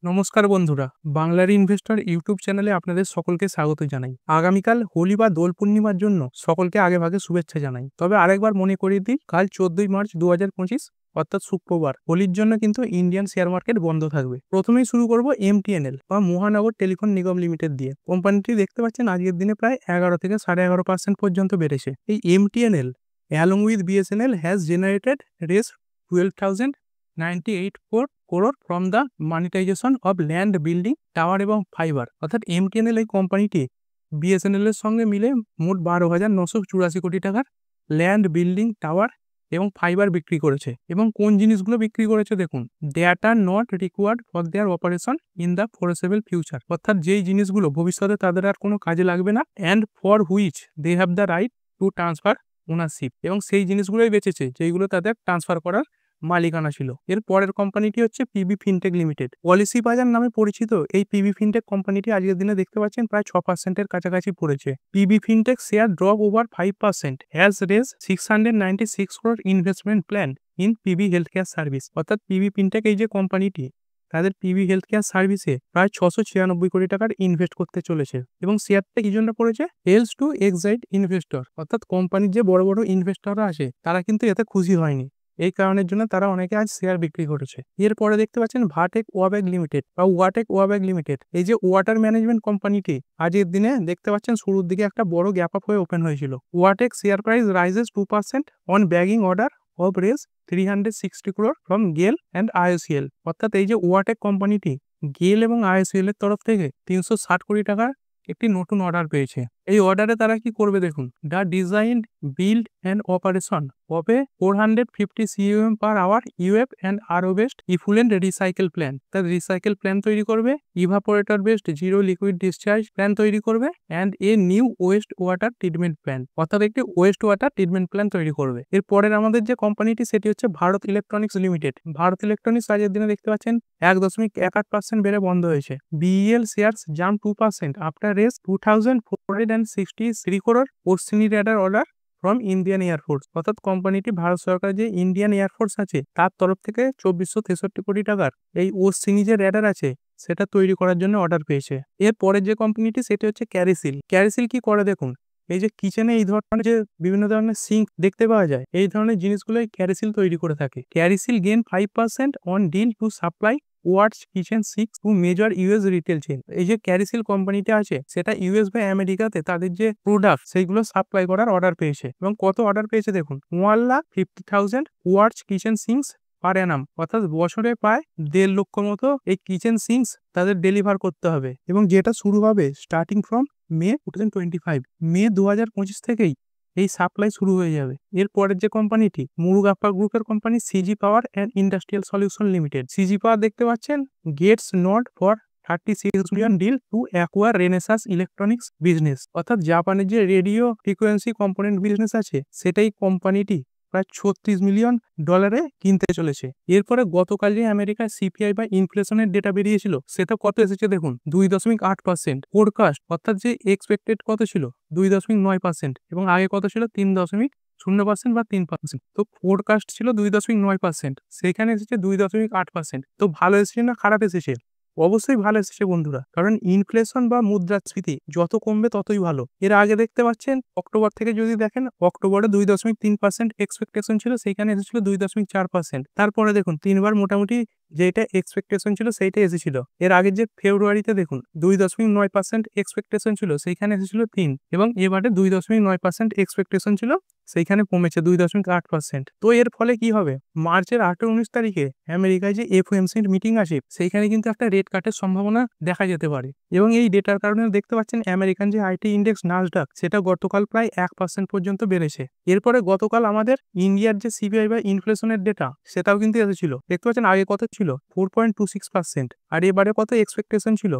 নমস্কার বন্ধুরা, বাংলার ইনভেস্টর ইউটিউব চ্যানেলে আপনাদের সকলকে স্বাগত জানাই। আগামীকাল হোলি বা দোল পূর্ণিমার জন্য সকলকে আগেভাগে শুভেচ্ছা জানাই। তবে আরেকবার মনে করিয়ে দিই, কাল 14ই মার্চ 2025 অর্থাৎ শুক্রবার হোলির জন্য কিন্তু ইন্ডিয়ান শেয়ার মার্কেট বন্ধ থাকবে। প্রথমেই শুরু করব এমটিএনএল বা মহানগর টেলিফোন নিগম লিমিটেড দিয়ে। কোম্পানিটি দেখতে পাচ্ছেন আজকের দিনে প্রায় 11 থেকে 11.5% পর্যন্ত বেড়েছে। এই MTNL along with BSNL has generated raised 12,098 crore from the monetization of land, building, tower এবং ফাইবার। অর্থাৎ এমটিএনএল এই কোম্পানিটি বিএসএনএল এর সঙ্গে মিলে মোট 12,984 কোটি টাকার ল্যান্ড, বিল্ডিং, টাওয়ার এবং ফাইবার বিক্রি করেছে। এবং কোন জিনিসগুলো বিক্রি করেছে দেখুন, that are not required for their operation in the foreseeable future. অর্থাৎ যেই জিনিসগুলো ভবিষ্যতে তাদের আর কোনো কাজে লাগবে না, and for which they have the right to transfer ownership, এবং সেই জিনিসগুলোই বেচেছে যেইগুলো তাদের ট্রান্সফার করার মালিকানা ছিল। এর পরের কোম্পানিটি হচ্ছে পিবি ফিনটেক লিমিটেড। পলিসি বাজার নামে পরিচিত এই পিবি ফিনটেক কোম্পানিটি আজকের দিনে দেখতে পাচ্ছেন প্রায় 6%-এর কাছাকাছি পড়েছে। PB Fintech share drop over 5% has raise 696 crore investment plan in PB health care service. অর্থাৎ পিবি ফিনটেক এই যে কোম্পানিটি, তাদের পিবি হেলথ কেয়ার সার্ভিসে প্রায় 696 কোটি টাকার ইনভেস্ট করতে চলেছে। এবং শেয়ারটা কি জন্য পড়েছে? Fails to excite investor. অর্থাৎ কোম্পানির যে বড় বড় ইনভেস্টররা আছে তারা কিন্তু এতে খুশি হয়নি। এই কারণের জন্য তারা অনেকে আজ শেয়ার বিক্রি করেছে। এরপরে দেখতে পাচ্ছেন ভাটেক ওয়াবেক লিমিটেড বা ওয়াটেক ওয়াবেক লিমিটেড। এই যে ওয়াটার ম্যানেজমেন্ট কোম্পানিটি আজকের দিনে দেখতে পাচ্ছেন শুরুর দিকে একটা বড় গ্যাপ আপ হয়ে ওপেন হয়েছিল। ওয়াটেক share price rises 2% on bagging order of রেজ 360 crore from GAIL and IOCL. অর্থাৎ এই যে ওয়াটেক কোম্পানিটি গেল এবং আইওসিএল এর তরফ থেকে 360 কোটি টাকার একটি নতুন অর্ডার পেয়েছে। এই অর্ডারে তারা কি করবে দেখুন, the design, build and operation হবে 450 CUM per hour UF and আরও বেস্ট ইফুলেন্ট রিসাইকেল প্ল্যান। তার রিসাইকেল প্ল্যান তৈরি করবে, evaporator best zero liquid discharge plan তৈরি করবে, and a new waste water treatment plan. অর্থাৎ একটি ওয়েস্ট ওয়াটার ট্রিটমেন্ট প্ল্যান তৈরি করবে। এরপরের আমাদের যে কোম্পানিটি সেটি হচ্ছে Bharat electronics limited. Bharat electronics আজকের দিনে দেখতে পাচ্ছেন 1.18% বেড়ে বন্ধ হয়েছে। বিইএল শেয়ারস জাম্প 2% আফটার রেস 2,463 crore Ashwini radar order from Indian air force. অর্থাৎ কোম্পানিটি ভারত সরকার যে ইন্ডিয়ান এয়ারফোর্স আছে তার তরফ থেকে 2463 কোটি টাকার এই অশ্বিনী যে রেডার আছে সেটা তৈরি করার জন্য অর্ডার পেয়েছে। এর পরের যে কোম্পানিটি সেটি হচ্ছে ক্যারিসিল। ক্যারিসিল কি করে দেখুন, এই যে কিচেনে এই ধরনের যে বিভিন্ন ধরনের সিঙ্ক দেখতে পাওয়া যায়, এই ধরনের জিনিসগুলোই ক্যারিসিল তৈরি করে থাকে। Carysil gain 5% on deal to supply words kitchen sinks to major US retail chain. এই যে ক্যারিসিল কোম্পানিটা আছে সেটা ইউএস বা আমেরিকাতে তাদের যে প্রোডাক্ট সেইগুলো সাপ্লাই করার অর্ডার পেয়েছে। এবং কত অর্ডার পেয়েছে দেখুন, 1,50,000 ওয়ার্ডস কিচেন সিঙ্কস পার অ্যানাম। অর্থাৎ বছরে প্রায় 1.5 লক্ষ মতো এই কিচেন সিঙ্কস তাদের ডেলিভার করতে হবে। এবং যেটা শুরু হবে স্টার্টিং ফ্রম মে 2025, মে 2025 থেকেই এই সাপ্লাই শুরু হয়ে যাবে। এরপরের যে কোম্পানিটি মুরুগাপ্পা গ্রুপের company CG power and industrial solution limited. CG power দেখতে পাচ্ছেন gets nod for 36 million deal to acquire Renesas electronics business. অর্থাৎ জাপানের যে রেডিও ফ্রিকোয়েন্সি কম্পোনেন্ট বিজনেস আছে সেটাই কোম্পানিটি প্রায় 36 মিলিয়ন ডলারে কিনতে চলেছে। এরপরে গতকাল যে আমেরিকার সিপিআই বা ইনফ্লেশনের ডেটা বেরিয়েছিল সেটা কত এসেছে দেখুন, 2.8%। ফোরকাস্ট অর্থাৎ যে এক্সপেক্টেড কত ছিল 2.9%, এবং আগে কত ছিল 3.0% বা 3%। তো ফোরকাস্ট ছিল 2.9%, সেখানে এসেছে 2.8%। তো ভালো এসেছে না খারাপ এসেছে? অবশ্যই ভালো এসেছে বন্ধুরা, কারণ ইনফ্লেশন বা মুদ্রাস্ফীতি যত কমবে ততই ভালো। এর আগে দেখতে পাচ্ছেন অক্টোবর থেকে যদি দেখেন, অক্টোবরে 2.3% এক্সপেকটেশন ছিল, সেইখানে এসেছিল 2.4%। তারপরে দেখুন তিনবার মোটামুটি যেটা এক্সপেকটেশন ছিল সেইটা এসেছিল। এর আগের যে ফেব্রুয়ারিতে দেখুন 2.9% এক্সপেকটেশন ছিল, সেইখানে এসেছিল 3, এবং এবারে 2.9% এক্সপেকটেশন ছিল, সেইখানে কমেছে 2.8%। তো এর ফলে কি হবে, মার্চের 18-19 তারিখে আমেরিকায় যে এফওএমসির মিটিং আছে সেইখানে কিন্তু একটা রেট কাটের সম্ভাবনা দেখা যেতে পারে। এবং এই ডেটার কারণে দেখতে পাচ্ছেন আমেরিকান যে আইটি ইন্ডেক্স নাসডাক সেটা গতকাল প্রায় 1% পর্যন্ত বেড়েছে। এরপরে গতকাল আমাদের ইন্ডিয়ার যে সিপিআই বা ইনফ্লেশনের ডেটা সেটাও কিন্তু এসেছিল। দেখতে পাচ্ছেন আগে কত ছিল 4.26%, আর এবারে কত এক্সপেকটেশন ছিল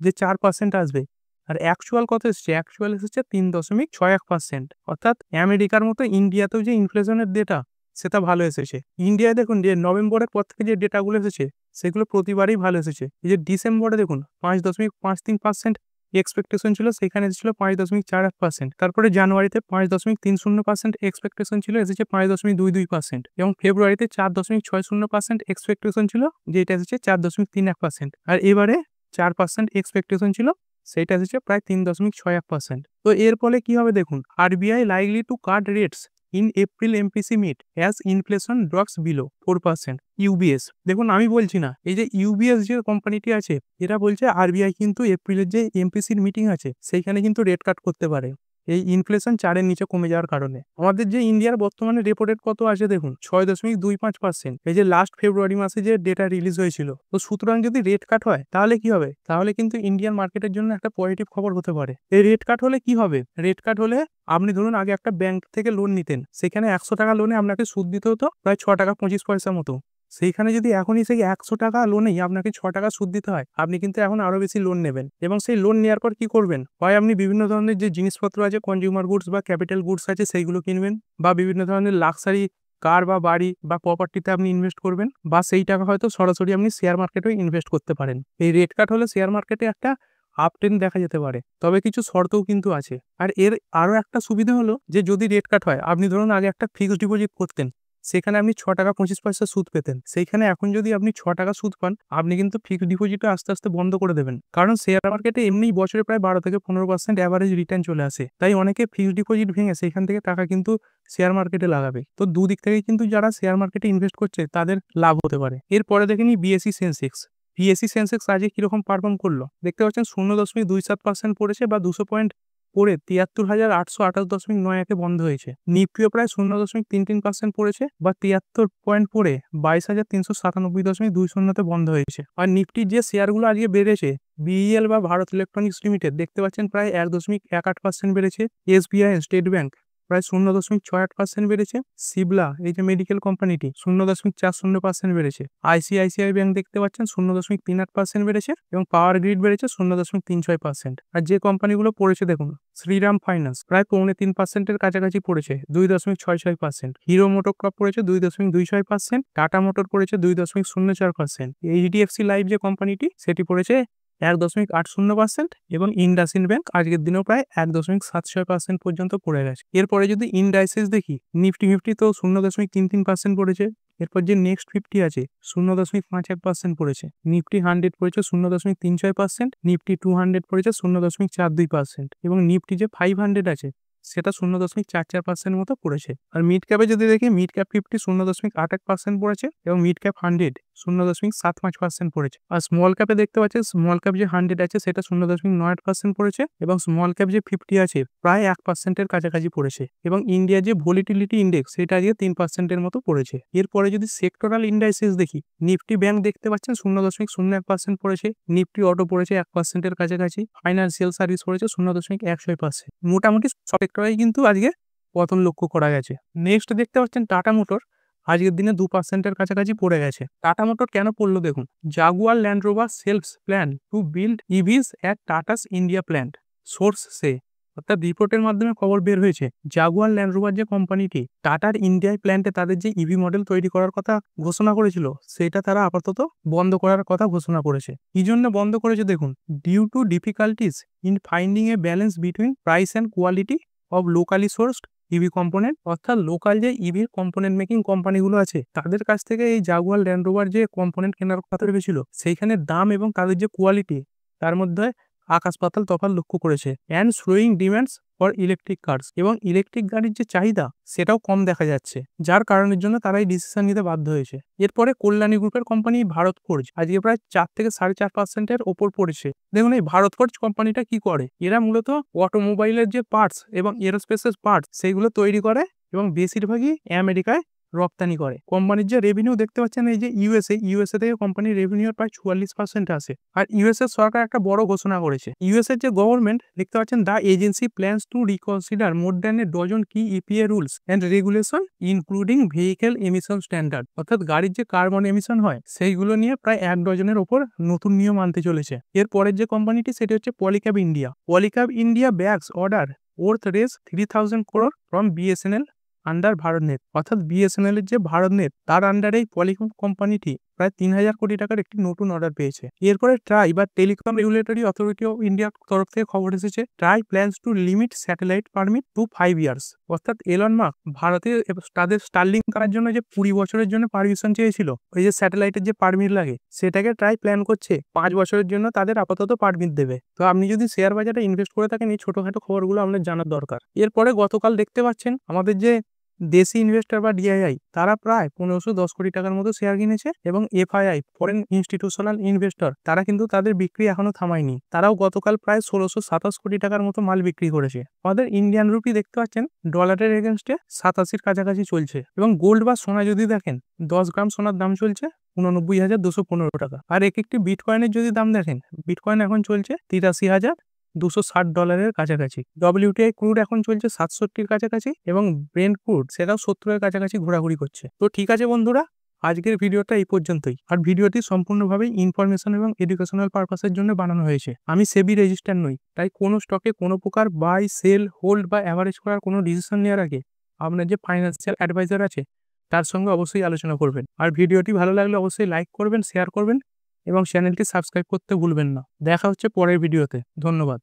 যে 4% আসবে, আর অ্যাকচুয়াল কত এসেছে, অ্যাকচুয়াল এসেছে 3.61%। অর্থাৎ আমেরিকার মতো ইন্ডিয়াতেও যে ইনফ্লেশনের ডেটা সেটা ভালো এসেছে। ইন্ডিয়ায় দেখুন যে নভেম্বরের পর থেকে যে ডেটাগুলো এসেছে সেগুলো প্রতিবারই ভালো এসেছে। এই যে ডিসেম্বরে দেখুন 5.53% এক্সপেকটেশন ছিল, সেখানে এসেছিল 5.41%। তারপরে জানুয়ারিতে 5.30% এক্সপেকটেশন ছিল, এসেছে 5.22%। এবং ফেব্রুয়ারিতে 4.60% এক্সপেকটেশন ছিল, যেটা এসেছে 4.31%। আর এবারে 4% এক্সপেকটেশন ছিল, সেটা এসেছে প্রায় 3.61%। তো এর ফলে কি হবে দেখুন, RBI likely to cut rates in April MPC meet as inflation drops below 4%। UBS, দেখুন আমি বলছি না, এই যে ইউবিএস যে কোম্পানিটি আছে, এরা বলছে আরবিআই কিন্তু এপ্রিলের যে এমপিসির মিটিং আছে সেইখানে কিন্তু রেট কাট করতে পারে এই ইনফ্লেশন 4-এর নিচে কমে যাওয়ার কারণে। আমাদের যে ইন্ডিয়ার বর্তমানে রেপো রেট কত আছে দেখুন, 6.25%। এই যে লাস্ট ফেব্রুয়ারি মাসে যে ডেটা রিলিজ হয়েছিল, তো সুতরাং যদি রেট কাট হয় তাহলে কি হবে, তাহলে কিন্তু ইন্ডিয়ান মার্কেটের জন্য একটা পজিটিভ খবর হতে পারে। এই রেট কাট হলে কি হবে, রেট কাট হলে আপনি ধরুন আগে একটা ব্যাংক থেকে লোন নিতেন, সেখানে 100 টাকা লোনে আপনাকে সুদ দিতে হতো প্রায় 6 টাকা 25 পয়সা মতো। সেইখানে যদি এখনই সেই 100 টাকা লোনেই আপনাকে 6 টাকা সুদ দিতে হয়, আপনি কিন্তু এখন আরো বেশি লোন নেবেন। এবং সেই লোন নেওয়ার পর কি করবেন, হয় আপনি বিভিন্ন ধরনের যে জিনিসপত্র আছে, কনজিউমার গুডস বা ক্যাপিটাল গুডস আছে, সেইগুলো কিনবেন, বা বিভিন্ন ধরনের লাক্সারি কার বা বাড়ি বা প্রপার্টিতে আপনি ইনভেস্ট করবেন, বা সেই টাকা হয়তো সরাসরি আপনি শেয়ার মার্কেটেও ইনভেস্ট করতে পারেন। এই রেট কাট হলে শেয়ার মার্কেটে একটা আপ ট্রেন্ড দেখা যেতে পারে, তবে কিছু শর্তও কিন্তু আছে। আর এর আরো একটা সুবিধা হলো যে যদি রেট কাট হয়, আপনি ধরুন আগে একটা ফিক্সড ডিপোজিট করতেন, সেখানে আপনি 6 টাকা 25 পয়সা সুদ পেতেন, সেইখানে এখন যদি আপনি 6 টাকা সুদ পান, আপনি কিন্তু ফিক্সড ডিপোজিটটা আস্তে আস্তে বন্ধ করে দেবেন। কারণ শেয়ার মার্কেটে এমনি বছরে প্রায় 12 থেকে 15% অ্যাভারেজ রিটার্ন চলে আসে, তাই অনেকে ফিক্সড ডিপোজিট ভেঙে সেখান থেকে টাকা কিন্তু শেয়ার মার্কেটে লাগাবে। তো দুদিক থেকেই কিন্তু যারা শেয়ার মার্কেটে ইনভেস্ট করছে তাদের লাভ হতে পারে। এরপরে দেখে নিই বিএসসি সেন্সেক্স। বিএসসি সেন্সেক্স আজকে কিরকম পারফর্ম করলো দেখতে পাচ্ছেন, 0.27% পড়েছে বা 200 পয়েন্ট পড়ে 73,828.91 বন্ধ হয়েছে। নিফটিও প্রায় 0.33% পড়েছে বা 73 পয়েন্ট পড়ে 22,397.20 বন্ধ হয়েছে। আর নিফটির যে শেয়ারগুলো আজকে বেড়েছে, বিইএল বা ভারত ইলেকট্রনিক্স লিমিটেড দেখতে পাচ্ছেন প্রায় 1.18% বেড়েছে। এসবিআই স্টেট ব্যাংক প্রায় 0.68% বেড়েছে। সিবলা এই যে মেডিকেল কোম্পানিটি 0.40% বেড়েছে। আইসিআইসিআই ব্যাংক দেখতে পাচ্ছেন 0.38% বেড়েছে এবং পাওয়ার গ্রিড বেড়েছে 0.36%। আর যে কোম্পানিগুলো পড়েছে দেখুন, শ্রীরাম ফাইন্যান্স প্রায় 3.5%-এর কাছাকাছি পড়েছে 2.66%। হিরো মোটোকর্প পড়েছে 2.26%। টাটা মোটর পড়েছে 2.04%। এইচডিএফসি লাইফ যে কোম্পানিটি সেটি পড়েছে 1.80% এবং ইন্ডাসইন্ড ব্যাংক আজকের দিনেও প্রায় 1.76% পর্যন্ত পড়ে গেছে। এরপরে যদি ইন্ডাইসেস দেখি, নিফটি ফিফটি তো 0.33% পড়েছে। এরপর যে নেক্সট 50 আছে 0.51% পড়েছে। নিফটি 100 পড়েছে 0.36%। নিফটি 200 পড়েছে 0.42% এবং নিফটি যে 500 আছে সেটা 0.44% মতো পড়েছে। আর মিড ক্যাপে যদি দেখি, মিড ক্যাপ 50 0.81% পড়েছে এবং মিড ক্যাপ 100 0.75% পড়েছে। আর স্মল ক্যাপে দেখতে পাচ্ছেন, স্মল ক্যাপ যে 100 আছে সেটা 0.9% পড়েছে এবং স্মল ক্যাপ যে 50 আছে প্রায় 1%-এর কাছাকাছি পড়েছে। এবং ইন্ডিয়ার যে ভলিটিলিটি ইন্ডেক্স সেটা আজকে 3%-এর মতো পড়েছে। এরপরে যদি সেক্টরাল ইন্ডাইসেস দেখি, নিফটি ব্যাংক দেখতে পাচ্ছেন 0.01% পড়েছে। নিফটি অটো পড়েছে 1%-এর কাছাকাছি। ফাইন্যান্সিয়াল সার্ভিস পড়েছে 0.16%। মোটামুটি সব সেক্টরেই কিন্তু আজকে পতন লক্ষ্য করা গেছে। নেক্সট দেখতে পাচ্ছেন টাটা মোটর আজকের দিনে 2%-এর কাছাকাছি পড়ে গেছে। টাটা মোটর কেন পড়লো দেখুন, Jaguar Land Rover shelves plan to build EVs at Tata's India plant, source say. অর্থাৎ রিপোর্টের মাধ্যমে খবর বের হয়েছে, জাগুয়ার ল্যান্ড রোভার যে কোম্পানিটি টাটার ইন্ডিয়ায় প্ল্যান্টে তাদের যে ইভি মডেল তৈরি করার কথা ঘোষণা করেছিল, সেটা তারা আপাতত বন্ধ করার কথা ঘোষণা করেছে। কি জন্য বন্ধ করেছে দেখুন, due to difficulties in finding a balance between price and quality of locally sourced EV component. অর্থাৎ লোকাল যে ইভি কম্পোনেন্ট মেকিং কোম্পানিগুলো আছে তাদের কাছ থেকে এই জাগুয়ার ল্যান্ড রোভার যে কম্পোনেন্ট কেনার কথা ভেবেছিল, সেইখানে দাম এবং তাদের যে কোয়ালিটি তার মধ্যে আকাশ পাতাল তফাৎ লক্ষ্য করেছে। And slowing demands for electric cars, এবং ইলেকট্রিক গাড়ির যে চাহিদা সেটাও কম দেখা যাচ্ছে, যার কারণের জন্য তারা এই ডিসিশন নিতে বাধ্য হয়েছে। এরপরে কল্যাণী গ্রুপের কোম্পানি ভারত ফোর্জ আজকে প্রায় 4 থেকে 4.5%-এর ওপর পড়েছে। দেখুন এই ভারত ফোর্জ কোম্পানিটা কি করে, এরা মূলত অটোমোবাইলের যে পার্টস এবং এরোস্পেসের পার্টস সেইগুলো তৈরি করে এবং বেশিরভাগই আমেরিকায় রপ্তানি করে। কোম্পানির যে রেভিনিউ দেখতে পাচ্ছেন, এই যে ইউএসএ থেকে কোম্পানির রেভিনিউ প্রায় 44% আসে। আর ইউএসএ সরকার একটা বড় ঘোষণা করেছে। ইউএসএ যে গভর্নমেন্ট দেখতে পাচ্ছেন, the agency plans to reconsider more than a dozen key EPA rules and regulation including vehicle emission standard. অর্থাৎ গাড়ির যে কার্বন এমিশন হয় সেইগুলো নিয়ে প্রায় 1 ডজনের ওপর নতুন নিয়ম আনতে চলেছে। এর পরের যে কোম্পানিটি সেটি হচ্ছে Polycab India. Polycab India bags order worth রেজ 3,000 crore from BSNL under BharatNet. অর্থাৎ বিএসএনএল এর যে ভারতনেট তার আন্ডারে এই পলিকম কোম্পানিটি প্রায় 3,000 কোটি টাকার একটি নতুন অর্ডার পেয়েছে। এরপরে ট্রাই বা টেলিকম রেগুলেটরি অথরিটি অফ ইন্ডিয়ার তরফ থেকে খবর এসেছে, TRAI plans to limit satellite permit to 5 years. অর্থাৎ এলন মাস্ক ভারতে তাদের স্টারলিংক করার জন্য যে 20 বছরের জন্য পারমিশন চেয়েছিল, ওই যে স্যাটেলাইটের যে পারমিট লাগে, সেটাকে ট্রাই প্ল্যান করছে 5 বছরের জন্য তাদের আপাতত পারমিট দেবে। তো আপনি যদি শেয়ার বাজারে ইনভেস্ট করে থাকেন, এই ছোটখাটো খবরগুলো আপনার জানার দরকার। এরপরে গতকাল দেখতে পাচ্ছেন আমাদের যে দেশি ইনভেস্টর বা ডিআইআই, তারা প্রায় 1510 কোটি টাকার মতো শেয়ার কিনেছে, এবং এফআইআই ফরেন ইনস্টিটিউশনাল ইনভেস্টর, তারা কিন্তু তাদের বিক্রি এখনো থামায়নি। তারাও গতকাল প্রায় 1627 কোটি টাকার মতো মাল বিক্রি করেছে। আমাদের ইন্ডিয়ান রুপি দেখতে পাচ্ছেন ডলারের এগেনস্টে 87 কাছাকাছি চলছে, এবং গোল্ড বা সোনা যদি দেখেন, 10 গ্রাম সোনার দাম চলছে 89,215 টাকা। আর একটি বিটকয়েনের যদি দাম দেখেন, বিটকয়েন এখন চলছে 83,260 ডলারের কাছাকাছি। WTI ক্রুড এখন চলছে 67-র কাছাকাছি, এবং ব্রেন্ট ক্রুড সেটাও 70-এর কাছাকাছি ঘোরাঘুরি করছে। তো ঠিক আছে বন্ধুরা, আজকের ভিডিওটা এই পর্যন্তই। আর ভিডিওটি সম্পূর্ণভাবে ইনফরমেশন এবং এডুকেশনাল পারপাসের জন্য বানানো হয়েছে। আমি সেবি রেজিস্টার নই, তাই কোনো স্টকে কোনো প্রকার বাই, সেল, হোল্ড বা অ্যাভারেজ করার কোনো ডিসিশন নেওয়ার আগে আপনার যে ফাইন্যান্সিয়াল অ্যাডভাইজার আছে তার সঙ্গে অবশ্যই আলোচনা করবেন। আর ভিডিওটি ভালো লাগলে অবশ্যই লাইক করবেন, শেয়ার করবেন, এবং চ্যানেলটি সাবস্ক্রাইব করতে ভুলবেন না। দেখা হচ্ছে পরের ভিডিওতে। ধন্যবাদ।